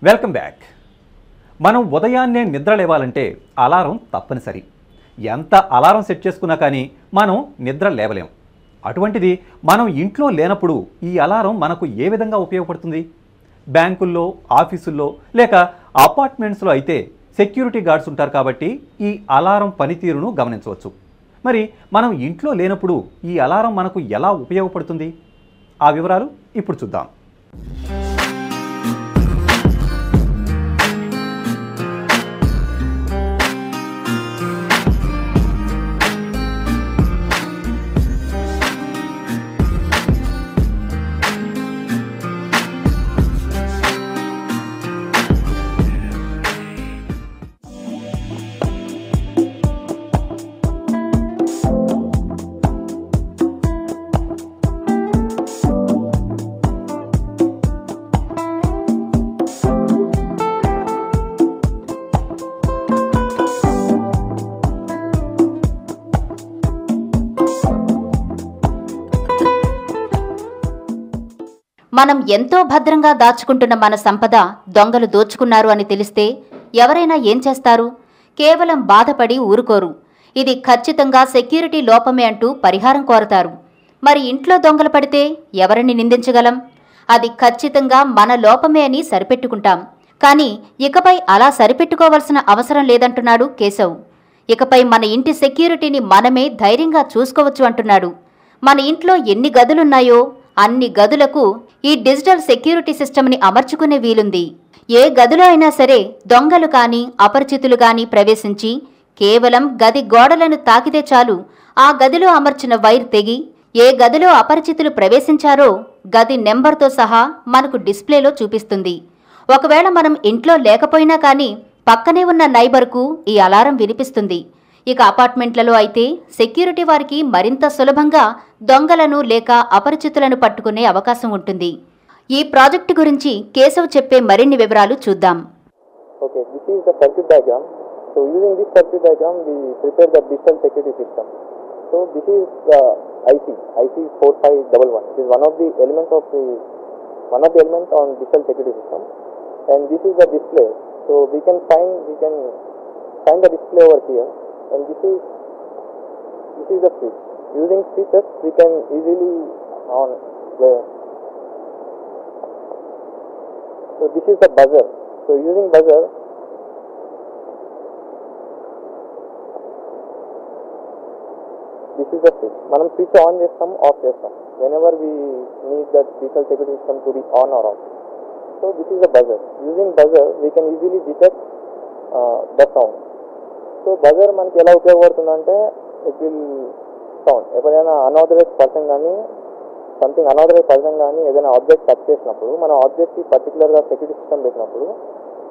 Welcome back. మనం ఉదయాన్నే నిద్ర లేవాలంటే అలారం తప్పనిసరి. ఎంత అలారం సెట్ చేసుకున్నా కానీ మనం నిద్ర లేవలేం. అటువంటిది మనం ఇంట్లో లేనప్పుడు ఈ అలారం మనకు ఏ విధంగా ఉపయోగపడుతుంది? బ్యాంకుల్లో, ఆఫీసుల్లో లేక అపార్ట్మెంట్స్లో అయితే సెక్యూరిటీ గార్డ్స్ ఉంటారు కాబట్టి ఈ అలారం పనితీరును గమనించవచ్చు. మరి మనం ఇంట్లో లేనప్పుడు ఈ అలారం మనకు ఎలా ఉపయోగపడుతుంది? ఆ వివరాలు ఇప్పుడు చూద్దాం. మనం ఎంతో భద్రంగా దాచుకుంటున్న మన సంపద దొంగలు దోచుకున్నారు అని తెలిస్తే ఎవరైనా ఏం చేస్తారు? కేవలం బాధపడి ఊరుకోరు. ఇది ఖచ్చితంగా సెక్యూరిటీ లోపమే అంటూ పరిహారం కోరతారు. మరి ఇంట్లో దొంగలు పడితే ఎవరిని నిందించగలం? అది ఖచ్చితంగా మన లోపమే అని సరిపెట్టుకుంటాం. కానీ ఇకపై అలా సరిపెట్టుకోవాల్సిన అవసరం లేదంటున్నాడు కేశవ్. ఇకపై మన ఇంటి సెక్యూరిటీని మనమే ధైర్యంగా చూసుకోవచ్చు అంటున్నాడు. మన ఇంట్లో ఎన్ని గదులున్నాయో అన్ని గదులకు ఈ డిజిటల్ సెక్యూరిటీ సిస్టమ్ని అమర్చుకునే వీలుంది. ఏ గదిలో అయినా సరే దొంగలు కానీ అపరిచితులు కానీ ప్రవేశించి కేవలం గది గోడలను తాకితే చాలు ఆ గదిలో అమర్చిన వైర్ తెగి ఏ గదిలో అపరిచితులు ప్రవేశించారో గది నెంబర్తో సహా మనకు డిస్ప్లేలో చూపిస్తుంది. ఒకవేళ మనం ఇంట్లో లేకపోయినా కానీ పక్కనే ఉన్న నైబర్కు ఈ అలారం వినిపిస్తుంది. ఇక అపార్ట్మెంట్లలో అయితే సెక్యూరిటీ వారికి మరింత సులభంగా దొంగలను లేక అపరిచితులను పట్టుకునే అవకాశం ఉంటుంది. ఈ ప్రాజెక్టు గురించి కేశవ్ చెప్పే మరిన్ని వివరాలు చూద్దాం. Okay, this is the circuit diagram. So using this circuit diagram, we prepare the digital security system. So this is the IC 4511. It is one of the elements on digital security system, and this is the display. So we can find the display over here, and this is the switch. Using switches, we can easily on the. So this is the buzzer. So using buzzer, this is the switch. మనం switch on చేస్తాం, of చేస్తాం whenever we need that digital security system to be on or off. So this is the buzzer. Using buzzer, we can easily detect the sound. So buzzer మనకి ఎలా ఉపయోగపడుతుందంటే it will sound. ఎప్పుడైనా unauthorised person కానీ ఏదైనా object touch చేసినప్పుడు మన ఆబ్జెక్ట్కి పర్టికులర్గా security system పెట్టినప్పుడు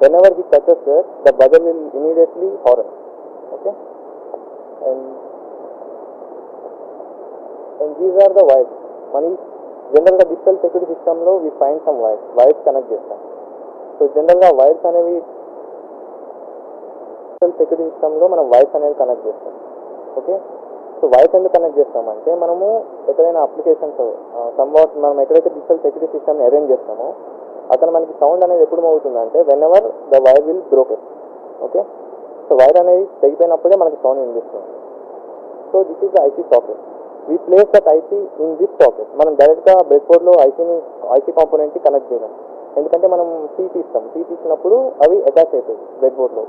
whenever he touches that, the buzzer will immediately horn. Okay, and these are the wires. మన జనరల్గా డిజిటల్ సెక్యూరిటీ సిస్టంలో we find some wires connect చేస్తాం. సో జనరల్గా వైర్స్ అనేవి డిజిటల్ సెక్యూరిటీ సిస్టంలో మనం వైర్స్ అనేవి కనెక్ట్ చేస్తాం. ఓకే, సో వైర్స్ ఎందుకు కనెక్ట్ చేస్తామంటే మనము ఎక్కడైనా అప్లికేషన్స్ మనం ఎక్కడైతే డిజిటల్ సెక్యూరిటీ సిస్టమ్ని అరేంజ్ చేస్తామో అక్కడ మనకి సౌండ్ అనేది ఎప్పుడు మోగుతుందంటే when the wire will broken. Okay, so wire అనేది తెగిపోయినప్పుడే మనకి సౌండ్ వినిపిస్తుంది. So this is the IC socket. We place that IC in this socket. మనం డైరెక్ట్గా బ్రెడ్ బోర్డ్లో ఐసీ కాంపోనెంట్కి కనెక్ట్ చేయలేం, ఎందుకంటే మనం హీట్ ఇచ్చినప్పుడు అవి అటాచ్ అవుతాయి బ్రెడ్ బోర్డ్లో.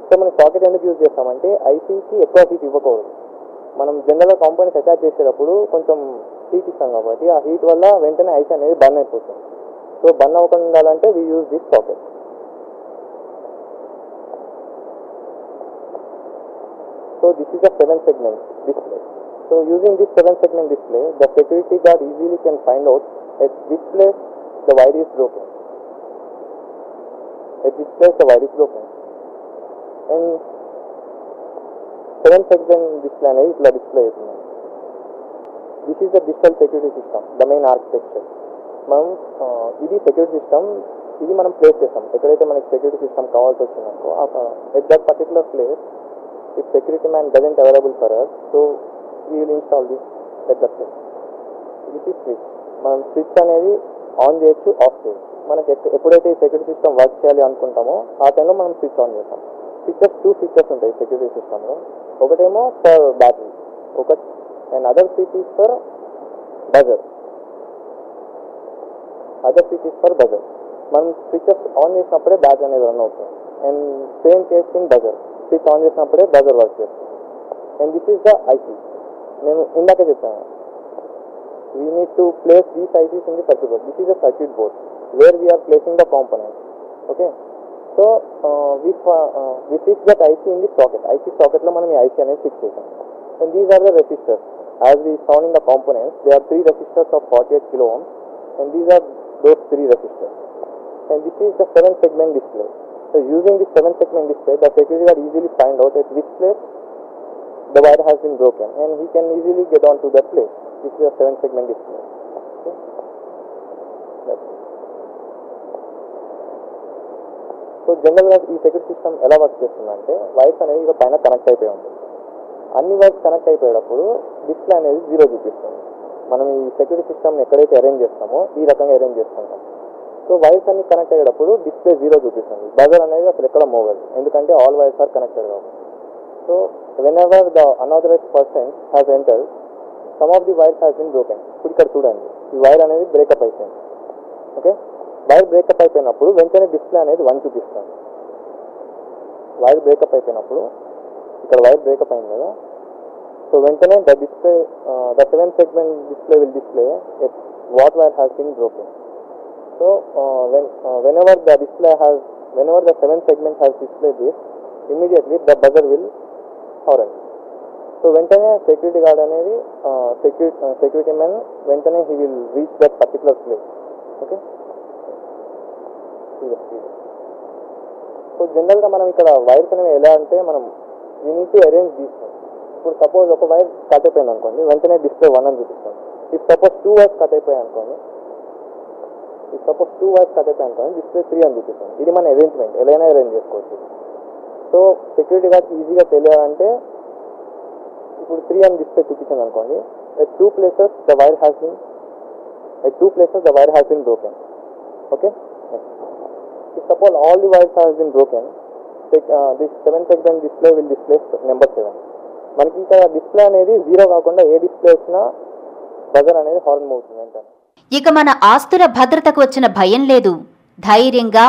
సో మనం సాకెట్ ఎందుకు యూజ్ చేస్తామంటే ఐసీకి ఎక్కువ హీట్ ఇవ్వకూడదు. మనం జనరల్గా కాంపోనెంట్స్ అటాచ్ చేసేటప్పుడు కొంచెం హీట్ ఇస్తాం కాబట్టి ఆ హీట్ వల్ల వెంటనే ఐసీ అనేది బర్న్ అయిపోతుంది. సో బర్న్ అవ్వకుండా ఉండాలంటే we use this socket. So this is a 7-segment display. So using this 7-segment display, the security guard easily can find out at which place the wire is broken. And 7-segment display అనేది ఇట్లా display అవుతుంది. This is the digital security system, the main architecture. మనం ఇది security system, ఇది మనం place చేస్తాం ఎక్కడైతే మనకి సెక్యూరిటీ సిస్టమ్ కావాల్సి వచ్చిందనుకో at that particular place. If security man doesn't available for us, so we will install this at the place. This is switch. మనం స్విచ్ అనేది ఆన్ చేయొచ్చు, ఆఫ్ చేయొచ్చు. మనకి ఎప్పుడైతే ఈ సెక్యూరిటీ సిస్టమ్ వర్క్ చేయాలి అనుకుంటామో ఆ టైంలో మనం స్విచ్ ఆన్ చేస్తాం. టూ ఫీచర్స్ ఉంటాయి సెక్యూరిటీ సిస్టంలో. ఒకటేమో for battery, and other switch is for buzzer. మనం స్విచెస్ ఆన్ చేసినప్పుడే బ్యాటరీ అనేది రన్ అవుతుంది. And same case in buzzer, switch on చేసినప్పుడే బజర్ వర్క్ చేస్తుంది. And this is the IC. నేను ఇందాకే చెప్పాను, we need to place these ICs in the circuit board. This is a circuit board where we are placing the components. Okay, so we fix that IC in the socket. IC socket lo manam IC anedi fix chesam. And these are the resistors. As we saw in the components, there are 3 resistors of 48 kilo ohms, and these are those 3 resistors. And this is the 7-segment display. So using this 7-segment display, the security guard easily find out at which place the wire has been broken, and he can easily get on to that place. This is a 7-segment display. Okay. So జనరల్గా ఈ security system ఎలా work చేస్తుందంటే, wires అనేవి ఇక పైన connect అయిపోయి ఉంటుంది. అన్ని వైర్స్ కనెక్ట్ అయిపోయేటప్పుడు డిస్ప్లే అనేది 0 చూపిస్తుంది. మనం ఈ సెక్యూరిటీ సిస్టమ్ని ఎక్కడైతే అరేంజ్ చేస్తామో ఈ రకంగా అరేంజ్ చేసుకుంటాం. సో వైర్స్ అన్ని కనెక్ట్ అయ్యేటప్పుడు డిస్ప్లే 0 చూపిస్తుంది. బజర్ అనేది అసలు ఎక్కడ మోగదు, ఎందుకంటే ఆల్ వైర్స్ ఆర్ కనెక్టెడ్ కాబట్టి. So whenever the unauthorized person has entered, some of the wires has been broken. ఇప్పుడు ఇక్కడ చూడండి, ఈ వైర్ అనేది బ్రేకప్ అయిపోయింది. ఓకే, వైర్ బ్రేకప్ అయిపోయినప్పుడు వెంటనే డిస్ప్లే అనేది 1 చూపిస్తుంది. వైర్ బ్రేకప్ అయిపోయినప్పుడు ఇక్కడ వైర్ బ్రేకప్ అయింది కదా, సో వెంటనే the display the 7-segment display will display what wire has been broken. So whenever the 7-segment has displayed this, immediately the buzzer will horn. So వెంటనే security guard అనేది security man వెంటనే he will reach that particular place. Okay, so జనరల్గా మనం ఇక్కడ wires అనేవి ఎలా అంటే, మనం we need to arrange these. ఇప్పుడు సపోజ్ ఒక వైర్ కట్ అయిపోయింది అనుకోండి, వెంటనే డిస్ప్లే 1 అని చూపిస్తుంది. ఇఫ్ సపోజ్ 2 వైర్స్ కట్ అయిపోయాయి అనుకోండి, డిస్ప్లే 3 అని చూపిస్తుంది. ఇది మన అరేంజ్మెంట్, ఎలా అరేంజ్ చేసుకోవచ్చు. సో సెక్యూరిటీ గార్డ్కి ఈజీగా తెలియాలంటే, ఇప్పుడు 3 అని డిస్ప్లే చూపించింది అనుకోండి, at two places the wire has been broken. Okay, if suppose all the wires have been broken, this 7-segment display will display number 7. మనకి ఇక్కడ డిస్ప్లే అనేది 0 కాకుండా ఏ డిస్ప్లే వచ్చినా బజర్ అనేది హార్న్ మోగుతుంది వెంటనే. ఇక మన ఆస్తుల భద్రతకు వచ్చిన భయం లేదు. ధైర్యంగా